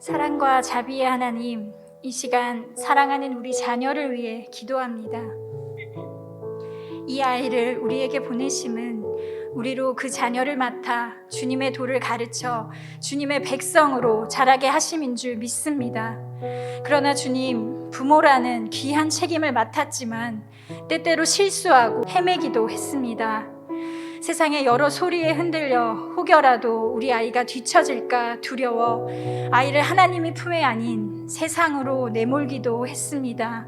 사랑과 자비의 하나님, 이 시간 사랑하는 우리 자녀를 위해 기도합니다. 이 아이를 우리에게 보내심은 우리로 그 자녀를 맡아 주님의 도를 가르쳐 주님의 백성으로 자라게 하심인 줄 믿습니다. 그러나 주님, 부모라는 귀한 책임을 맡았지만 때때로 실수하고 헤매기도 했습니다. 세상의 여러 소리에 흔들려 혹여라도 우리 아이가 뒤처질까 두려워 아이를 하나님의 품에 아닌 세상으로 내몰기도 했습니다.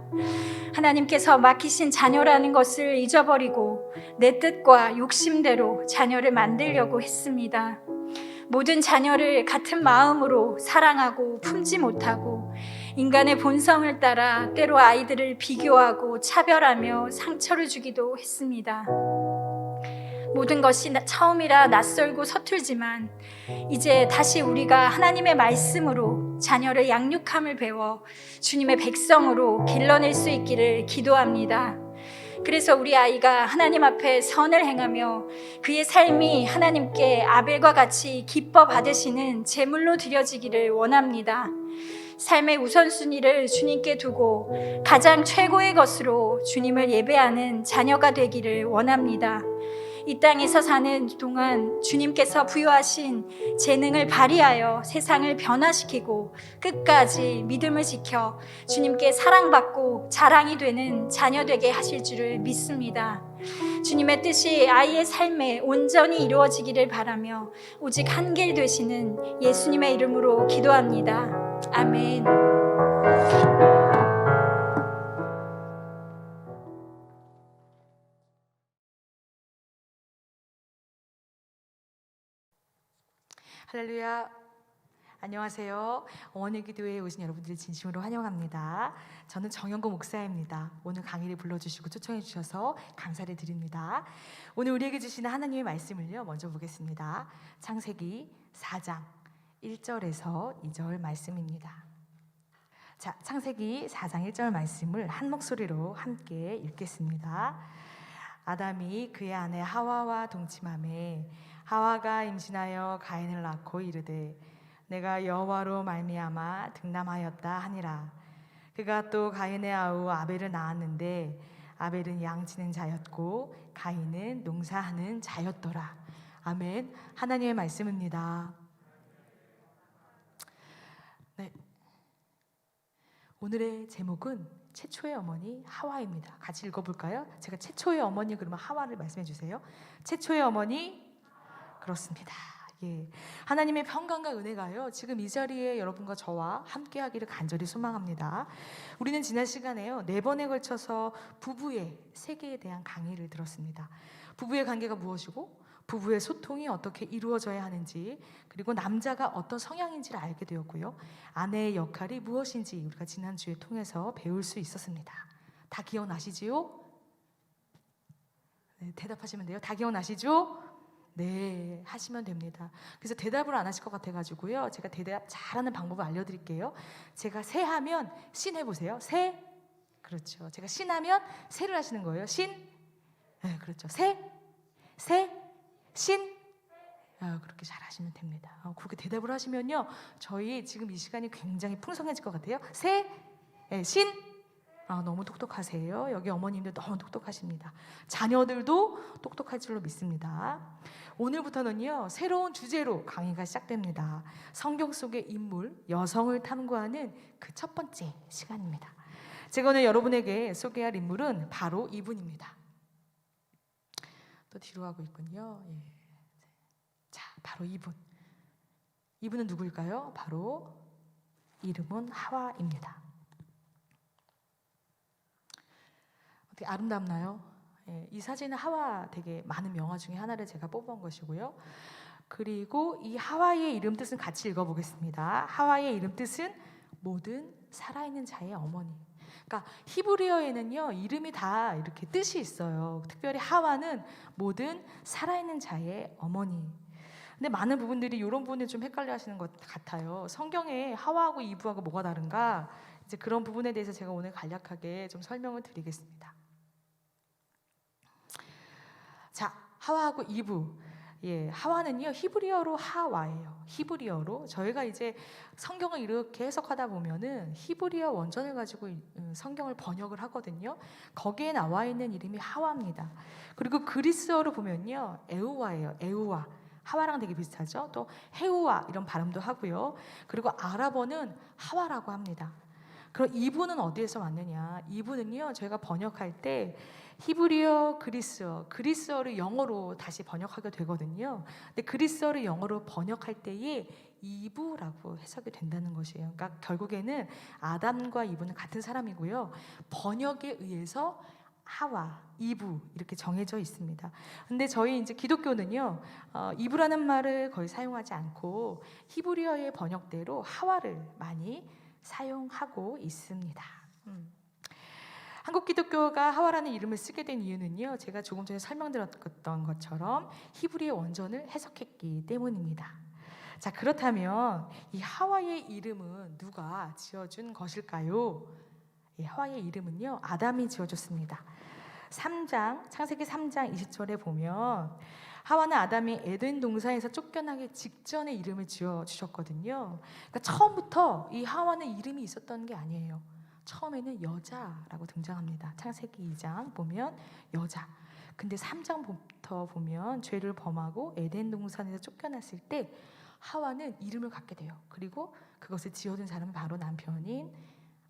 하나님께서 맡기신 자녀라는 것을 잊어버리고 내 뜻과 욕심대로 자녀를 만들려고 했습니다. 모든 자녀를 같은 마음으로 사랑하고 품지 못하고 인간의 본성을 따라 때로 아이들을 비교하고 차별하며 상처를 주기도 했습니다. 모든 것이 처음이라 낯설고 서툴지만 이제 다시 우리가 하나님의 말씀으로 자녀를 양육함을 배워 주님의 백성으로 길러낼 수 있기를 기도합니다. 그래서 우리 아이가 하나님 앞에 선을 행하며 그의 삶이 하나님께 아벨과 같이 기뻐 받으시는 제물로 드려지기를 원합니다. 삶의 우선순위를 주님께 두고 가장 최고의 것으로 주님을 예배하는 자녀가 되기를 원합니다. 이 땅에서 사는 동안 주님께서 부여하신 재능을 발휘하여 세상을 변화시키고 끝까지 믿음을 지켜 주님께 사랑받고 자랑이 되는 자녀 되게 하실 줄을 믿습니다. 주님의 뜻이 아이의 삶에 온전히 이루어지기를 바라며 오직 한 길 되시는 예수님의 이름으로 기도합니다. 아멘. 할렐루야. 안녕하세요. 어머니 기도회에 오신 여러분들을 진심으로 환영합니다. 저는 정영고 목사입니다. 오늘 강의를 불러주시고 초청해 주셔서 감사를 드립니다. 오늘 우리에게 주시는 하나님의 말씀을요, 먼저 보겠습니다. 창세기 4장 1절에서 2절 말씀입니다. 자, 창세기 4장 1절 말씀을 한 목소리로 함께 읽겠습니다. 아담이 그의 아내 하와와 동침하매 하와가 임신하여 가인을 낳고 이르되 내가 여호와로 말미암아 득남하였다 하니라. 그가 또 가인의 아우 아벨을 낳았는데 아벨은 양치는 자였고 가인은 농사하는 자였더라. 아멘. 하나님의 말씀입니다. 네. 오늘의 제목은 최초의 어머니 하와입니다. 같이 읽어볼까요? 제가 최초의 어머니 그러면 하와를 말씀해 주세요. 최초의 어머니 그렇습니다. 예. 하나님의 평강과 은혜가요, 지금 이 자리에 여러분과 저와 함께 하기를 간절히 소망합니다. 우리는 지난 시간에요, 4번에 걸쳐서 부부의 세계에 대한 강의를 들었습니다. 부부의 관계가 무엇이고 부부의 소통이 어떻게 이루어져야 하는지, 그리고 남자가 어떤 성향인지를 알게 되었고요, 아내의 역할이 무엇인지 우리가 지난주에 통해서 배울 수 있었습니다. 다 기억나시지요? 네, 대답하시면 돼요. 다 기억나시죠? 네, 하시면 됩니다. 그래서 대답을 안 하실 것 같아가지고요, 제가 대답 잘하는 방법을 알려드릴게요. 제가 세 하면 신 해보세요. 세, 그렇죠. 제가 신 하면 세를 하시는 거예요. 신, 네, 그렇죠. 세, 신, 그렇게 잘 하시면 됩니다. 그렇게 대답을 하시면요, 저희 지금 이 시간이 굉장히 풍성해질 것 같아요. 세, 네, 신, 너무 똑똑하세요. 여기 어머님들 너무 똑똑하십니다. 자녀들도 똑똑할 줄로 믿습니다. 오늘부터는요, 새로운 주제로 강의가 시작됩니다. 성경 속의 인물, 여성을 탐구하는 그 첫 번째 시간입니다. 제가 오늘 여러분에게 소개할 인물은 바로 이분입니다. 또 뒤로 가고 있군요. 예. 자, 바로 이분. 이분은 누구일까요? 바로 이름은 하와입니다. 어떻게 아름답나요? 예, 이 사진은 하와 되게 많은 명화 중에 하나를 제가 뽑아온 것이고요. 그리고 이 하와의 이름 뜻은 같이 읽어보겠습니다. 하와의 이름 뜻은 모든 살아있는 자의 어머니. 그러니까 히브리어에는요, 이름이 다 이렇게 뜻이 있어요. 특별히 하와는 모든 살아있는 자의 어머니. 근데 많은 부분들이 이런 부분을 좀 헷갈려 하시는 것 같아요. 성경에 하와하고 이브하고 뭐가 다른가? 이제 그런 부분에 대해서 제가 오늘 간략하게 좀 설명을 드리겠습니다. 자, 하와하고 이브. 하와는요 히브리어로 하와예요. 히브리어로 저희가 이제 성경을 이렇게 해석하다 보면은 히브리어 원전을 가지고 성경을 번역을 하거든요. 거기에 나와 있는 이름이 하와입니다. 그리고 그리스어로 보면요 에우와예요. 에우와. 하와랑 되게 비슷하죠. 또 헤우와 이런 발음도 하고요. 그리고 아랍어는 하와라고 합니다. 그럼 이분은 어디에서 왔느냐? 이분은요 저희가 번역할 때 히브리어, 그리스어를 영어로 다시 번역하게 되거든요. 근데 그리스어를 영어로 번역할 때에 이브라고 해석이 된다는 것이에요. 그러니까 결국에는 아담과 이브는 같은 사람이고요. 번역에 의해서 하와, 이브 이렇게 정해져 있습니다. 근데 저희 이제 기독교는요, 이브라는 말을 거의 사용하지 않고 히브리어의 번역대로 하와를 많이 사용하고 있습니다. 한국 기독교가 하와라는 이름을 쓰게 된 이유는요, 제가 조금 전에 설명드렸던 것처럼 히브리어 원전을 해석했기 때문입니다. 자, 그렇다면 이 하와의 이름은 누가 지어준 것일까요? 하와의 이름은요, 아담이 지어줬습니다. 창세기 3장 20절에 보면 하와는 아담이 에덴 동산에서 쫓겨나기 직전에 이름을 지어주셨거든요. 그러니까 처음부터 이 하와는 이름이 있었던 게 아니에요. 처음에는 여자라고 등장합니다. 창세기 2장 보면 여자. 근데 3장부터 보면 죄를 범하고 에덴 동산에서 쫓겨났을 때 하와는 이름을 갖게 돼요. 그리고 그것을 지어준 사람은 바로 남편인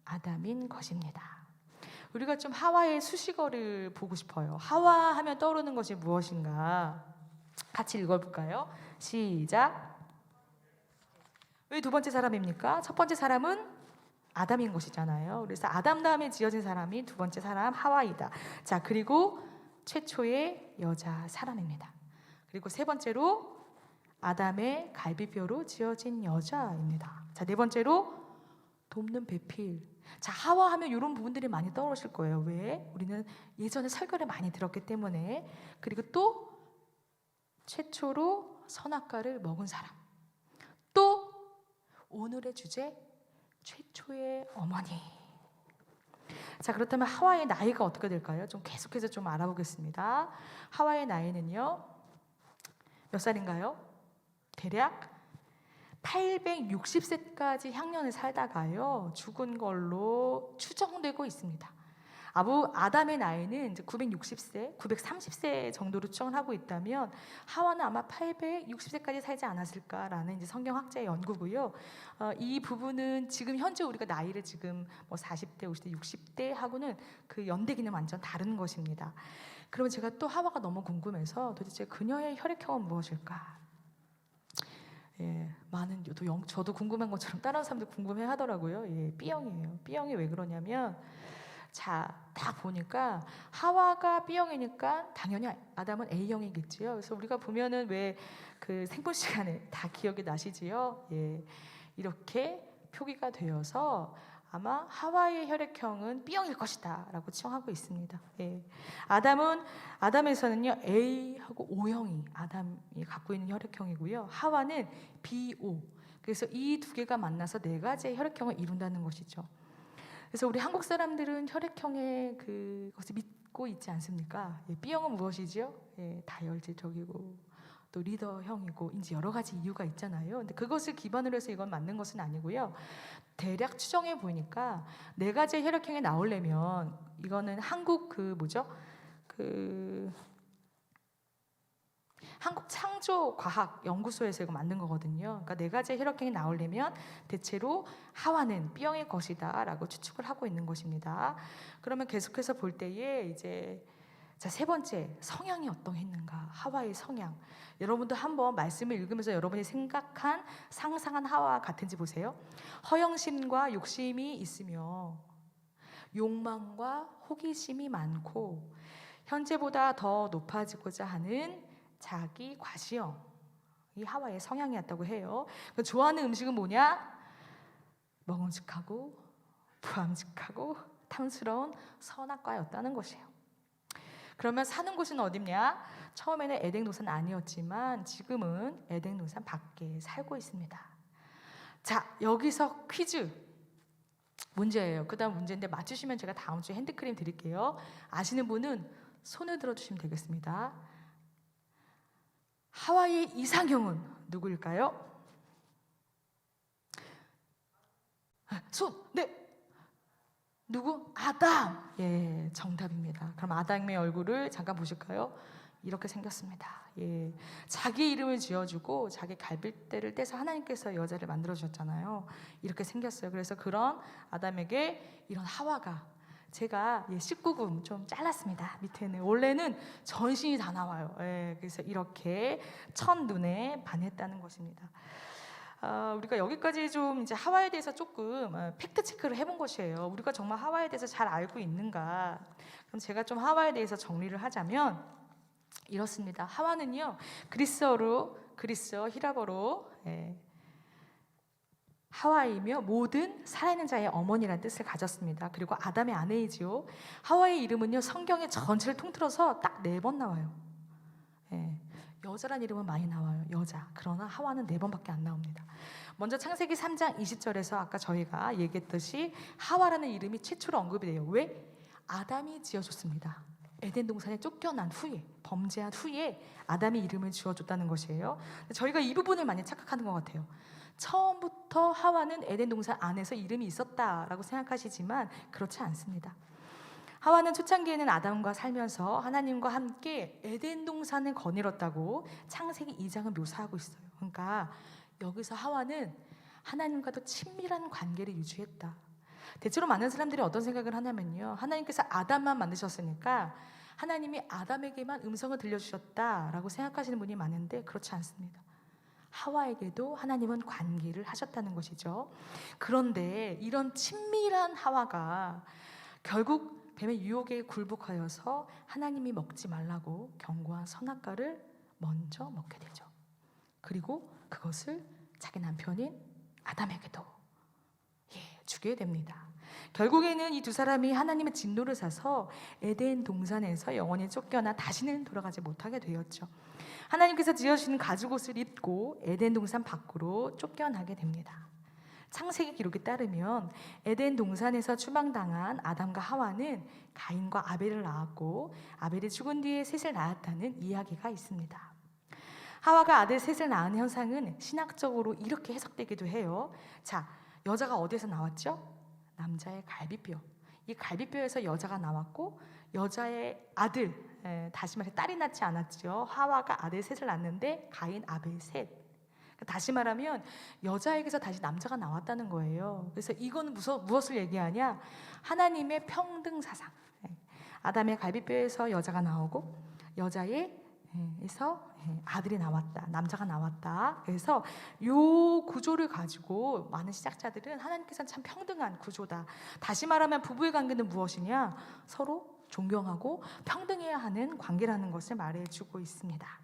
아담인 것입니다. 우리가 좀 하와의 수식어를 보고 싶어요. 하와 하면 떠오르는 것이 무엇인가? 같이 읽어볼까요? 시작. 왜 두 번째 사람입니까? 첫 번째 사람은 아담인 것이잖아요. 그래서 아담 다음에 지어진 사람이 두 번째 사람 하와이다. 자, 그리고 최초의 여자 사람입니다. 그리고 세 번째로 아담의 갈비뼈로 지어진 여자입니다. 자, 네 번째로 돕는 배필. 자, 하와 하면 이런 부분들이 많이 떠오르실 거예요. 왜? 우리는 예전에 설교를 많이 들었기 때문에. 그리고 또 최초로 선악과를 먹은 사람. 또 오늘의 주제 최초의 어머니. 자, 그렇다면 하와의 나이가 어떻게 될까요? 좀 계속해서 좀 알아보겠습니다. 하와의 나이는요 몇 살인가요? 대략 860세까지 향년을 살다가요 죽은 걸로 추정되고 있습니다. 아담의 나이는 이제 960세, 930세 정도로 추정을 하고 있다면 하와는 아마 860세까지 살지 않았을까라는 이제 성경학자의 연구고요. 이 부분은 지금 현재 우리가 나이를 지금 뭐 40대, 50대, 60대 하고는 그 연대기는 완전 다른 것입니다. 그러면 제가 또 하와가 너무 궁금해서 도대체 그녀의 혈액형은 무엇일까? 저도 궁금한 것처럼 다른 사람들 궁금해 하더라고요. B형이에요. B형이 왜 그러냐면 자, 다 보니까 하와가 B형이니까 당연히 아담은 A형이겠지요. 그래서 우리가 보면은 왜 그 생분 시간에 다 기억이 나시지요? 이렇게 표기가 되어서 아마 하와의 혈액형은 B형일 것이다 라고 추정하고 있습니다. 아담에서는요 A하고 O형이 아담이 갖고 있는 혈액형이고요, 하와는 BO. 그래서 이 두 개가 만나서 네 가지의 혈액형을 이룬다는 것이죠. 그래서 우리 한국 사람들은 혈액형의 그것을 믿고 있지 않습니까? B형은 무엇이죠? 다혈질적이고 또 리더형이고 이제 여러 가지 이유가 있잖아요. 근데 그것을 기반으로 해서 이건 맞는 것은 아니고요. 대략 추정해 보니까 네 가지의 혈액형이 나오려면 이거는 한국 한국 창조과학연구소에서 이거 만든 거거든요. 그러니까 네 가지의 혈액형이 나오려면 대체로 하와는 B형일 것이다 라고 추측을 하고 있는 것입니다. 그러면 계속해서 볼 때에 이제 세 번째, 성향이 어떠했는가? 하와의 성향. 여러분도 한번 말씀을 읽으면서 여러분이 상상한 하와와 같은지 보세요. 허영심과 욕심이 있으며 욕망과 호기심이 많고 현재보다 더 높아지고자 하는 자기 과시형. 이 하와의 성향이었다고 해요. 좋아하는 음식은 뭐냐? 먹음직하고 부함직하고 탐스러운 선악과였다는 것이에요. 그러면 사는 곳은 어디냐? 처음에는 에덴 동산 아니었지만 지금은 에덴 동산 밖에 살고 있습니다. 자, 여기서 퀴즈 문제예요. 그 다음 문제인데 맞추시면 제가 다음 주에 핸드크림 드릴게요. 아시는 분은 손을 들어주시면 되겠습니다. 하와의 이상형은 누구일까요? 네. 누구? 아담. 예, 정답입니다. 그럼 아담의 얼굴을 잠깐 보실까요? 이렇게 생겼습니다. 예, 자기 이름을 지어주고 자기 갈빗대를 떼서 하나님께서 여자를 만들어 주셨잖아요. 이렇게 생겼어요. 그래서 그런 아담에게 이런 하와가, 제가 19금 좀 잘랐습니다. 밑에는 원래는 전신이 다 나와요. 예, 그래서 이렇게 첫눈에 반했다는 것입니다. 우리가 여기까지 좀 이제 하와에 대해서 조금 팩트 체크를 해본 것이에요. 우리가 정말 하와에 대해서 잘 알고 있는가? 그럼 제가 좀 하와에 대해서 정리를 하자면 이렇습니다. 하와는요, 그리스어, 히라버로 하와이며 모든 살아있는 자의 어머니라는 뜻을 가졌습니다. 그리고 아담의 아내이지요. 하와의 이름은요, 성경의 전체를 통틀어서 딱 4번 나와요. 예. 여자란 이름은 많이 나와요. 여자. 그러나 하와는 4번밖에 안 나옵니다. 먼저 창세기 3장 20절에서 아까 저희가 얘기했듯이 하와라는 이름이 최초로 언급이 돼요. 왜? 아담이 지어줬습니다. 에덴 동산에 쫓겨난 후에, 범죄한 후에 아담이 이름을 지어줬다는 것이에요. 저희가 이 부분을 많이 착각하는 것 같아요. 처음부터 하와는 에덴 동산 안에서 이름이 있었다라고 생각하시지만 그렇지 않습니다. 하와는 초창기에는 아담과 살면서 하나님과 함께 에덴 동산을 거닐었다고 창세기 2장은 묘사하고 있어요. 그러니까 여기서 하와는 하나님과도 친밀한 관계를 유지했다. 대체로 많은 사람들이 어떤 생각을 하냐면요, 하나님께서 아담만 만드셨으니까 하나님이 아담에게만 음성을 들려주셨다라고 생각하시는 분이 많은데 그렇지 않습니다. 하와에게도 하나님은 관계를 하셨다는 것이죠. 그런데 이런 친밀한 하와가 결국 뱀의 유혹에 굴복하여서 하나님이 먹지 말라고 경고한 선악과를 먼저 먹게 되죠. 그리고 그것을 자기 남편인 아담에게도 주게 됩니다. 결국에는 이 두 사람이 하나님의 진노를 사서 에덴 동산에서 영원히 쫓겨나 다시는 돌아가지 못하게 되었죠. 하나님께서 지어주신 가죽옷을 입고 에덴 동산 밖으로 쫓겨나게 됩니다. 창세기 기록에 따르면 에덴 동산에서 추방당한 아담과 하와는 가인과 아벨을 낳았고 아벨이 죽은 뒤에 셋을 낳았다는 이야기가 있습니다. 하와가 아들 셋을 낳은 현상은 신학적으로 이렇게 해석되기도 해요. 자, 여자가 어디에서 나왔죠? 남자의 갈비뼈. 이 갈비뼈에서 여자가 나왔고 여자의 아들, 다시 말해 딸이 낳지 않았죠. 하와가 아들 셋을 낳는데 가인, 아벨 셋. 다시 말하면 여자에게서 다시 남자가 나왔다는 거예요. 그래서 이거는 무엇을 얘기하냐? 하나님의 평등 사상. 아담의 갈비뼈에서 여자가 나오고 여자에서 아들이 나왔다, 남자가 나왔다. 그래서 이 구조를 가지고 많은 신학자들은 하나님께서는 참 평등한 구조다. 다시 말하면 부부의 관계는 무엇이냐? 서로 존경하고 평등해야 하는 관계라는 것을 말해주고 있습니다.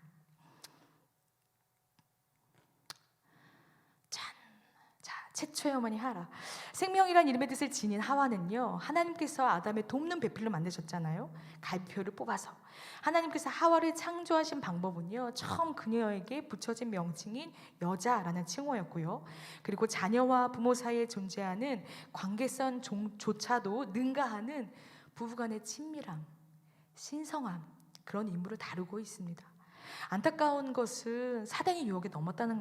최초의 어머니 하라. 생명이란 이름의 뜻을 지닌 하와는요, 하나님께서 아담의 돕는 배필로 만드셨잖아요. 갈비뼈를 뽑아서 하나님께서 하와를 창조하신 방법은요, 처음 그녀에게 붙여진 명칭인 여자라는 칭호였고요. 그리고 자녀와 부모 사이에 존재하는 관계성조차도 능가하는 부부간의 친밀함, 신성함, 그런 임무를 다루고 있습니다. 안타까운 것은 사단의 유혹에 넘어갔다는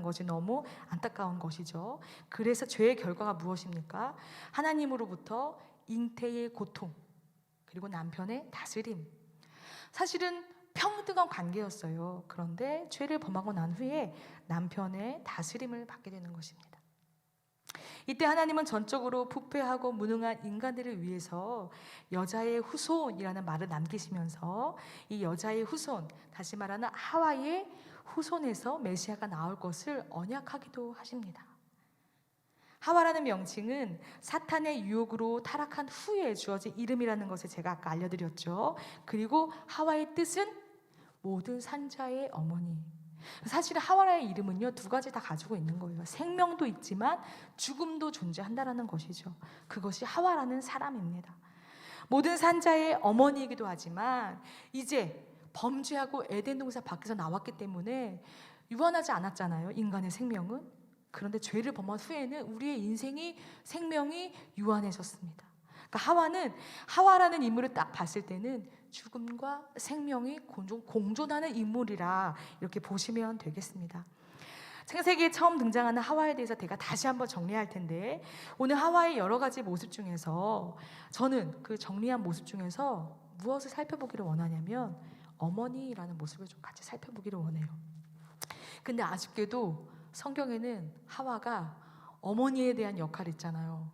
것이 너무 안타까운 것이죠. 그래서 죄의 결과가 무엇입니까? 하나님으로부터 잉태의 고통, 그리고 남편의 다스림. 사실은 평등한 관계였어요. 그런데 죄를 범하고 난 후에 남편의 다스림을 받게 되는 것입니다. 이때 하나님은 전적으로 부패하고 무능한 인간들을 위해서 여자의 후손이라는 말을 남기시면서 이 여자의 후손, 다시 말하는 하와의 후손에서 메시아가 나올 것을 언약하기도 하십니다. 하와라는 명칭은 사탄의 유혹으로 타락한 후에 주어진 이름이라는 것을 제가 아까 알려드렸죠. 그리고 하와의 뜻은 모든 산자의 어머니. 사실 하와라의 이름은요, 2가지 다 가지고 있는 거예요. 생명도 있지만 죽음도 존재한다라는 것이죠. 그것이 하와라는 사람입니다. 모든 산자의 어머니이기도 하지만 이제 범죄하고 에덴 동산 밖에서 나왔기 때문에 유한하지 않았잖아요, 인간의 생명은. 그런데 죄를 범한 후에는 우리의 인생이, 생명이 유한해졌습니다. 그러니까 하와라는 인물을 딱 봤을 때는 죽음과 생명이 공존하는 인물이라 이렇게 보시면 되겠습니다. 창세기에 처음 등장하는 하와에 대해서 제가 다시 한번 정리할 텐데, 오늘 하와의 여러 가지 모습 중에서 저는 그 정리한 모습 중에서 무엇을 살펴보기를 원하냐면 어머니라는 모습을 좀 같이 살펴보기를 원해요. 근데 아쉽게도 성경에는 하와가 어머니에 대한 역할 있잖아요,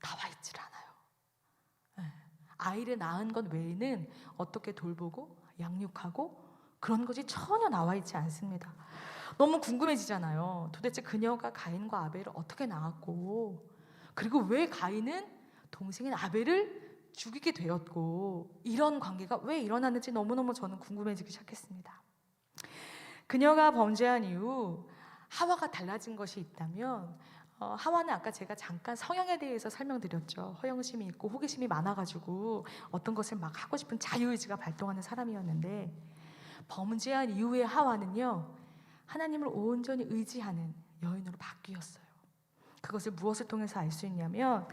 나와 있질 않아요. 아이를 낳은 것 외에는 어떻게 돌보고 양육하고 그런 것이 전혀 나와 있지 않습니다. 너무 궁금해지잖아요. 도대체 그녀가 가인과 아벨을 어떻게 낳았고, 그리고 왜 가인은 동생인 아벨을 죽이게 되었고, 이런 관계가 왜 일어났는지 너무너무 저는 궁금해지기 시작했습니다. 그녀가 범죄한 이후 하와가 달라진 것이 있다면, 하와는 아까 제가 잠깐 성향에 대해서 설명드렸죠. 허영심이 있고 호기심이 많아가지고 어떤 것을 막 하고 싶은 자유의지가 발동하는 사람이었는데, 범죄한 이후의 하와는요, 하나님을 온전히 의지하는 여인으로 바뀌었어요. 그것을 무엇을 통해서 알 수 있냐면,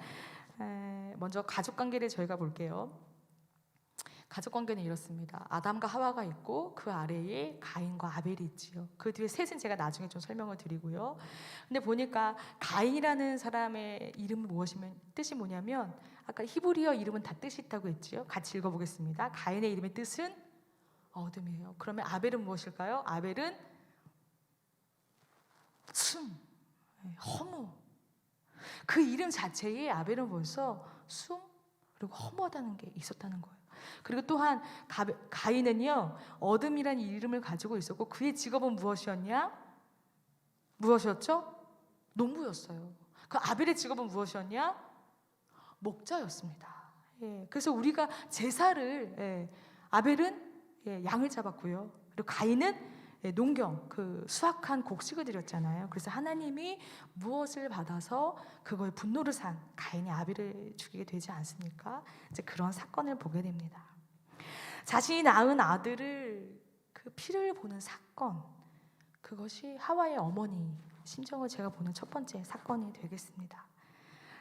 먼저 가족관계를 저희가 볼게요. 가족관계는 이렇습니다. 아담과 하와가 있고 그 아래에 가인과 아벨이 있지요. 그 뒤에 셋은 제가 나중에 좀 설명을 드리고요. 근데 보니까 가인이라는 사람의 이름은 무엇이면 뜻이 뭐냐면, 아까 히브리어 이름은 다 뜻이 있다고 했지요. 같이 읽어보겠습니다. 가인의 이름의 뜻은 어둠이에요. 그러면 아벨은 무엇일까요? 아벨은 숨, 허무. 그 이름 자체에 아벨은 벌써 숨 그리고 허무하다는 게 있었다는 거예요. 그리고 또한 가인은요, 어둠이라는 이름을 가지고 있었고 그의 직업은 무엇이었냐? 무엇이었죠? 농부였어요. 그 아벨의 직업은 무엇이었냐? 목자였습니다. 그래서 우리가 제사를, 아벨은 양을 잡았고요. 그리고 가인은 농경, 그 수확한 곡식을 드렸잖아요. 그래서 하나님이 무엇을 받아서 그거에 분노를 산 가인이 아벨을 죽이게 되지 않습니까? 이제 그런 사건을 보게 됩니다. 자신이 낳은 아들을 그 피를 보는 사건, 그것이 하와의 어머니 심정을 제가 보는 첫 번째 사건이 되겠습니다.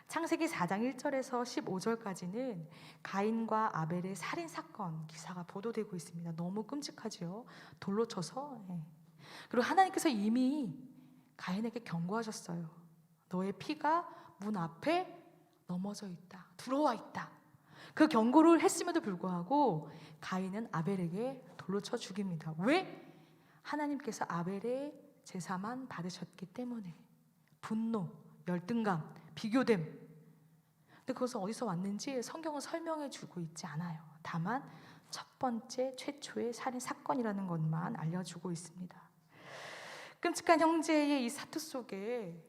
창세기 4장 1절에서 15절까지는 가인과 아벨의 살인 사건 기사가 보도되고 있습니다. 너무 끔찍하지요. 돌로 쳐서. 그리고 하나님께서 이미 가인에게 경고하셨어요. 너의 피가 문 앞에 넘어져 있다, 들어와 있다. 그 경고를 했음에도 불구하고 가인은 아벨에게 돌로 쳐 죽입니다. 왜? 하나님께서 아벨의 제사만 받으셨기 때문에. 분노, 열등감, 비교됨. 근데 그것은 어디서 왔는지 성경은 설명해 주고 있지 않아요. 다만 첫 번째 최초의 살인 사건이라는 것만 알려주고 있습니다. 끔찍한 형제의 이 사투 속에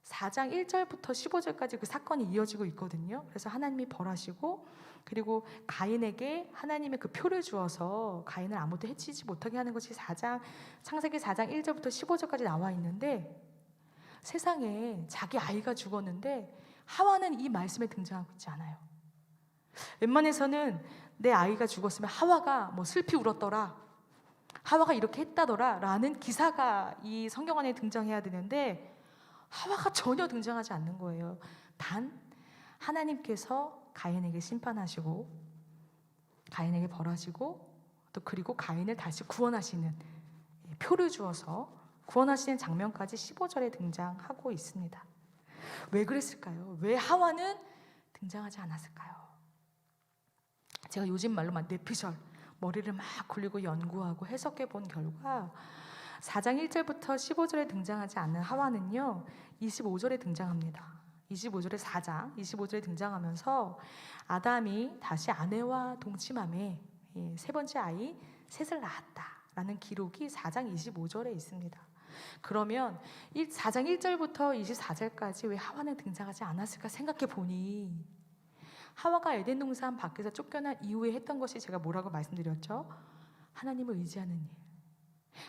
4장 1절부터 15절까지 그 사건이 이어지고 있거든요. 그래서 하나님이 벌하시고, 그리고 가인에게 하나님의 그 표를 주어서 가인을 아무도 해치지 못하게 하는 것이 창세기 4장 1절부터 15절까지 나와 있는데, 세상에 자기 아이가 죽었는데 하와는 이 말씀에 등장하고 있지 않아요. 웬만해서는 내 아이가 죽었으면 하와가 뭐 슬피 울었더라, 하와가 이렇게 했다더라 라는 기사가 이 성경 안에 등장해야 되는데 하와가 전혀 등장하지 않는 거예요. 단 하나님께서 가인에게 심판하시고 가인에게 벌하시고, 또 그리고 가인을 다시 구원하시는 표를 주어서 구원하시는 장면까지 15절에 등장하고 있습니다. 왜 그랬을까요? 왜 하와는 등장하지 않았을까요? 제가 요즘 말로 막 뇌피셜, 머리를 막 굴리고 연구하고 해석해 본 결과 4장 1절부터 15절에 등장하지 않는 하와는요 25절에 등장합니다. 25절에 등장하면서 아담이 다시 아내와 동침함에 세 번째 아이 셋을 낳았다라는 기록이 4장 25절에 있습니다. 그러면 4장 1절부터 24절까지 왜 하와는 등장하지 않았을까 생각해 보니, 하와가 에덴 동산 밖에서 쫓겨난 이후에 했던 것이 제가 뭐라고 말씀드렸죠? 하나님을 의지하는 일.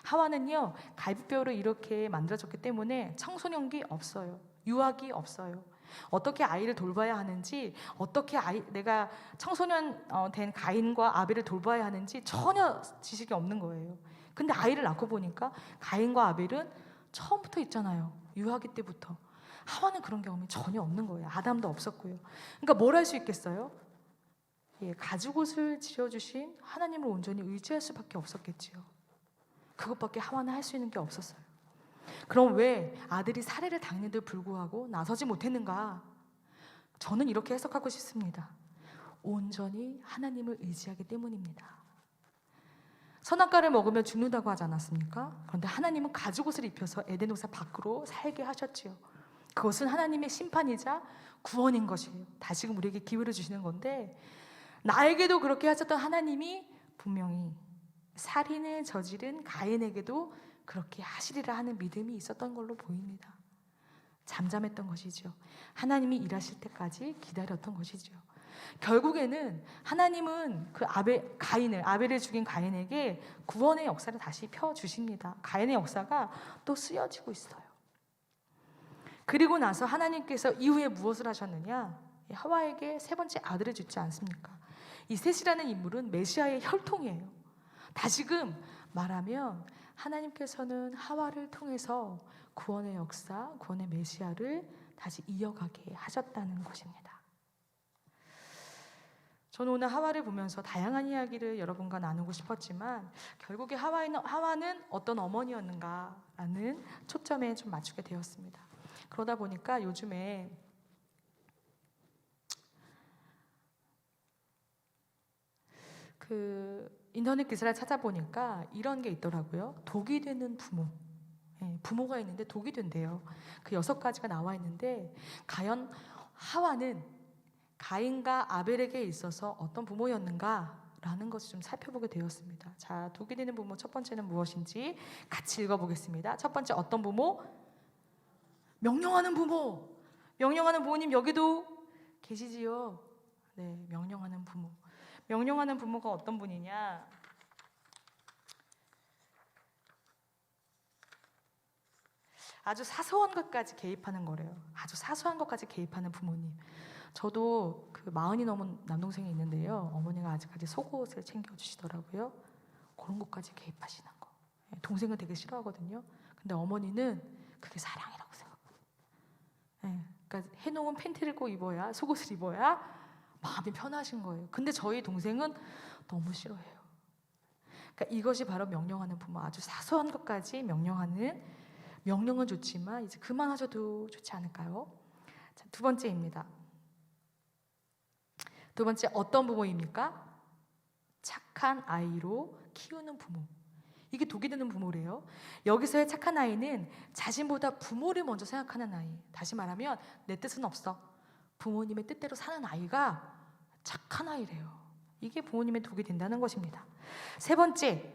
하와는요 갈비뼈로 이렇게 만들어졌기 때문에 청소년기 없어요. 유아기 없어요. 어떻게 아이를 돌봐야 하는지, 어떻게 내가 청소년 된 가인과 아벨을 돌봐야 하는지 전혀 지식이 없는 거예요. 근데 아이를 낳고 보니까 가인과 아벨은 처음부터 있잖아요. 유아기 때부터. 하와는 그런 경험이 전혀 없는 거예요. 아담도 없었고요. 그러니까 뭘 할 수 있겠어요? 가죽옷을 지어주신 하나님을 온전히 의지할 수밖에 없었겠지요. 그것밖에 하와는 할 수 있는 게 없었어요. 그럼 왜 아들이 살해를 당했는데도 불구하고 나서지 못했는가? 저는 이렇게 해석하고 싶습니다. 온전히 하나님을 의지하기 때문입니다. 선악과를 먹으면 죽는다고 하지 않았습니까? 그런데 하나님은 가죽옷을 입혀서 에덴 동산 밖으로 살게 하셨지요. 그것은 하나님의 심판이자 구원인 것이에요. 다시금 우리에게 기회를 주시는 건데, 나에게도 그렇게 하셨던 하나님이 분명히 살인을 저지른 가인에게도 그렇게 하시리라 하는 믿음이 있었던 걸로 보입니다. 잠잠했던 것이죠. 하나님이 일하실 때까지 기다렸던 것이죠. 결국에는 하나님은 그 아벨을 죽인 가인에게 구원의 역사를 다시 펴주십니다. 가인의 역사가 또 쓰여지고 있어요. 그리고 나서 하나님께서 이후에 무엇을 하셨느냐? 하와에게 세 번째 아들을 주지 않습니까? 이 셋이라는 인물은 메시아의 혈통이에요. 다시금 말하면 하나님께서는 하와를 통해서 구원의 역사, 구원의 메시아를 다시 이어가게 하셨다는 것입니다. 저는 오늘 하와를 보면서 다양한 이야기를 여러분과 나누고 싶었지만 결국에 하와는 어떤 어머니였는가라는 초점에 좀 맞추게 되었습니다. 그러다 보니까 요즘에 인터넷 기사를 찾아보니까 이런 게 있더라고요. 독이 되는 부모. 부모가 있는데 독이 된대요. 그 6가지가 나와 있는데 과연 하와는 가인과 아벨에게 있어서 어떤 부모였는가라는 것을 좀 살펴보게 되었습니다. 자, 독이 되는 부모 첫 번째는 무엇인지 같이 읽어보겠습니다. 첫 번째, 어떤 부모? 명령하는 부모. 명령하는 부모님 여기도 계시지요? 네, 명령하는 부모. 명령하는 부모가 어떤 분이냐? 아주 사소한 것까지 개입하는 거래요. 아주 사소한 것까지 개입하는 부모님. 저도 40이 넘은 남동생이 있는데요. 어머니가 아직까지 속옷을 챙겨주시더라고요. 그런 것까지 개입하시는 거. 동생은 되게 싫어하거든요. 근데 어머니는 그게 사랑이라고 생각해요. 그러니까 해놓은 팬티를 꼭 입어야, 속옷을 입어야 마음이 편하신 거예요. 근데 저희 동생은 너무 싫어해요. 그러니까 이것이 바로 명령하는 부모. 아주 사소한 것까지 명령은 좋지만 이제 그만하셔도 좋지 않을까요? 자, 두 번째입니다. 두 번째, 어떤 부모입니까? 착한 아이로 키우는 부모. 이게 독이 되는 부모래요. 여기서의 착한 아이는 자신보다 부모를 먼저 생각하는 아이. 다시 말하면 내 뜻은 없어. 부모님의 뜻대로 사는 아이가 착한 아이래요. 이게 부모님의 독이 된다는 것입니다. 세 번째,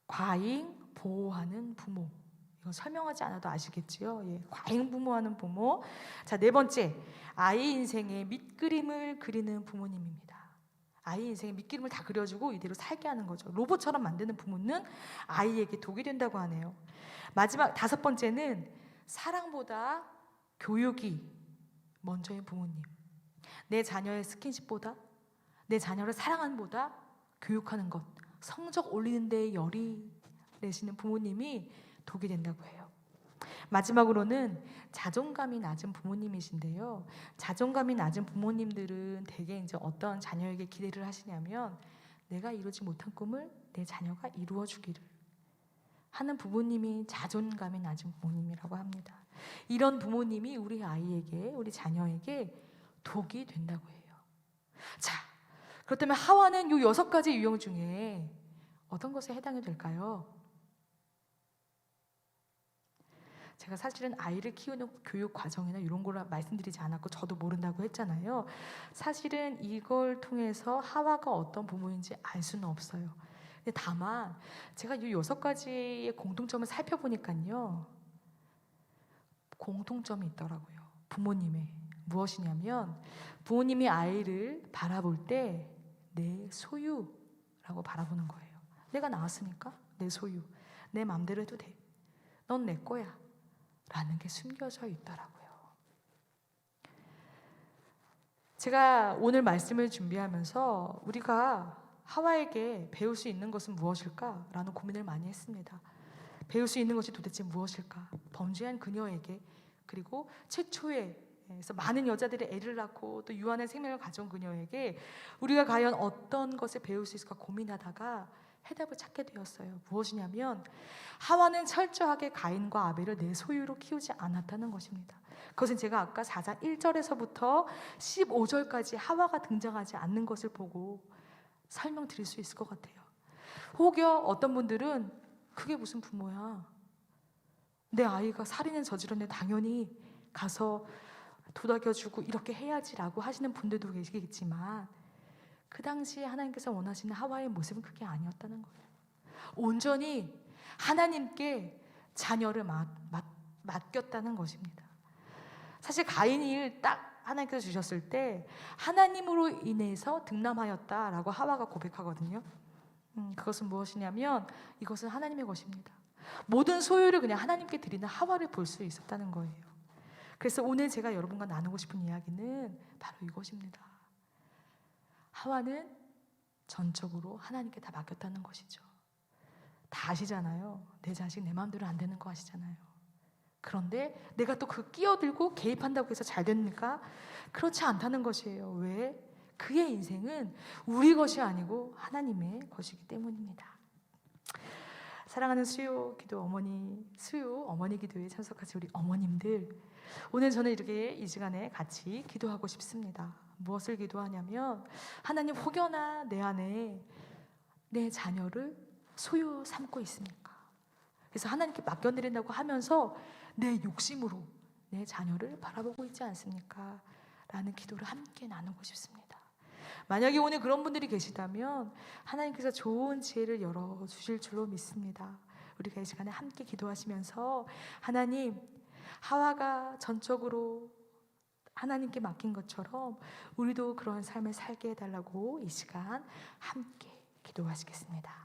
과잉 보호하는 부모. 이건 설명하지 않아도 아시겠지요? 과잉 부모하는 부모. 자, 네 번째, 아이 인생의 밑그림을 그리는 부모님입니다. 아이 인생의 밑그림을 다 그려주고 이대로 살게 하는 거죠. 로봇처럼 만드는 부모는 아이에게 독이 된다고 하네요. 마지막 다섯 번째는 사랑보다 교육이 먼저인 부모님. 내 자녀의 스킨십보다, 내 자녀를 사랑하는 보다 교육하는 것, 성적 올리는 데에 열이 내시는 부모님이 독이 된다고 해요. 마지막으로는 자존감이 낮은 부모님이신데요. 자존감이 낮은 부모님들은 대개 이제 어떤 자녀에게 기대를 하시냐면 내가 이루지 못한 꿈을 내 자녀가 이루어 주기를 하는 부모님이 자존감이 낮은 부모님이라고 합니다. 이런 부모님이 우리 아이에게, 우리 자녀에게 독이 된다고 해요. 자, 그렇다면 하와는 이 6가지 유형 중에 어떤 것에 해당이 될까요? 제가 사실은 아이를 키우는 교육 과정이나 이런 걸 말씀드리지 않았고 저도 모른다고 했잖아요. 사실은 이걸 통해서 하와가 어떤 부모인지 알 수는 없어요. 근데 다만 제가 이 6가지의 공통점을 살펴보니까요. 공통점이 있더라고요. 부모님의. 무엇이냐면 부모님이 아이를 바라볼 때 내 소유라고 바라보는 거예요. 내가 낳았으니까 내 소유. 내 마음대로 해도 돼. 넌 내 거야. 라는 게 숨겨져 있더라고요. 제가 오늘 말씀을 준비하면서 우리가 하와에게 배울 수 있는 것은 무엇일까? 라는 고민을 많이 했습니다. 배울 수 있는 것이 도대체 무엇일까? 범죄한 그녀에게, 그리고 최초의 그래서 많은 여자들이 애를 낳고 또 유한한 생명을 가져온 그녀에게 우리가 과연 어떤 것을 배울 수 있을까 고민하다가 해답을 찾게 되었어요. 무엇이냐면 하와는 철저하게 가인과 아벨을 내 소유로 키우지 않았다는 것입니다. 그것은 제가 아까 4장 1절에서부터 15절까지 하와가 등장하지 않는 것을 보고 설명드릴 수 있을 것 같아요. 혹여 어떤 분들은 그게 무슨 부모야? 내 아이가 살인을 저질렀는데 당연히 가서 도닥여주고 이렇게 해야지라고 하시는 분들도 계시겠지만 그 당시에 하나님께서 원하시는 하와의 모습은 그게 아니었다는 거예요. 온전히 하나님께 자녀를 맡겼다는 것입니다. 사실 가인을 딱 하나님께서 주셨을 때 하나님으로 인해서 득남하였다라고 하와가 고백하거든요. 그것은 무엇이냐면 이것은 하나님의 것입니다. 모든 소유를 그냥 하나님께 드리는 하와를 볼 수 있었다는 거예요. 그래서 오늘 제가 여러분과 나누고 싶은 이야기는 바로 이것입니다. 하와는 전적으로 하나님께 다 맡겼다는 것이죠. 다 아시잖아요. 내 자식 내 마음대로 안 되는 거 아시잖아요. 그런데 내가 또 그 끼어들고 개입한다고 해서 잘 됩니까? 그렇지 않다는 것이에요. 왜? 그의 인생은 우리 것이 아니고 하나님의 것이기 때문입니다. 사랑하는 수요 어머니 기도에 참석하신 우리 어머님들, 오늘 저는 이렇게 이 시간에 같이 기도하고 싶습니다. 무엇을 기도하냐면 하나님, 혹여나 내 안에 내 자녀를 소유 삼고 있습니까? 그래서 하나님께 맡겨드린다고 하면서 내 욕심으로 내 자녀를 바라보고 있지 않습니까? 라는 기도를 함께 나누고 싶습니다. 만약에 오늘 그런 분들이 계시다면 하나님께서 좋은 지혜를 열어주실 줄로 믿습니다. 우리가 이 시간에 함께 기도하시면서 하나님, 하와가 전적으로 하나님께 맡긴 것처럼 우리도 그런 삶을 살게 해달라고 이 시간 함께 기도하시겠습니다.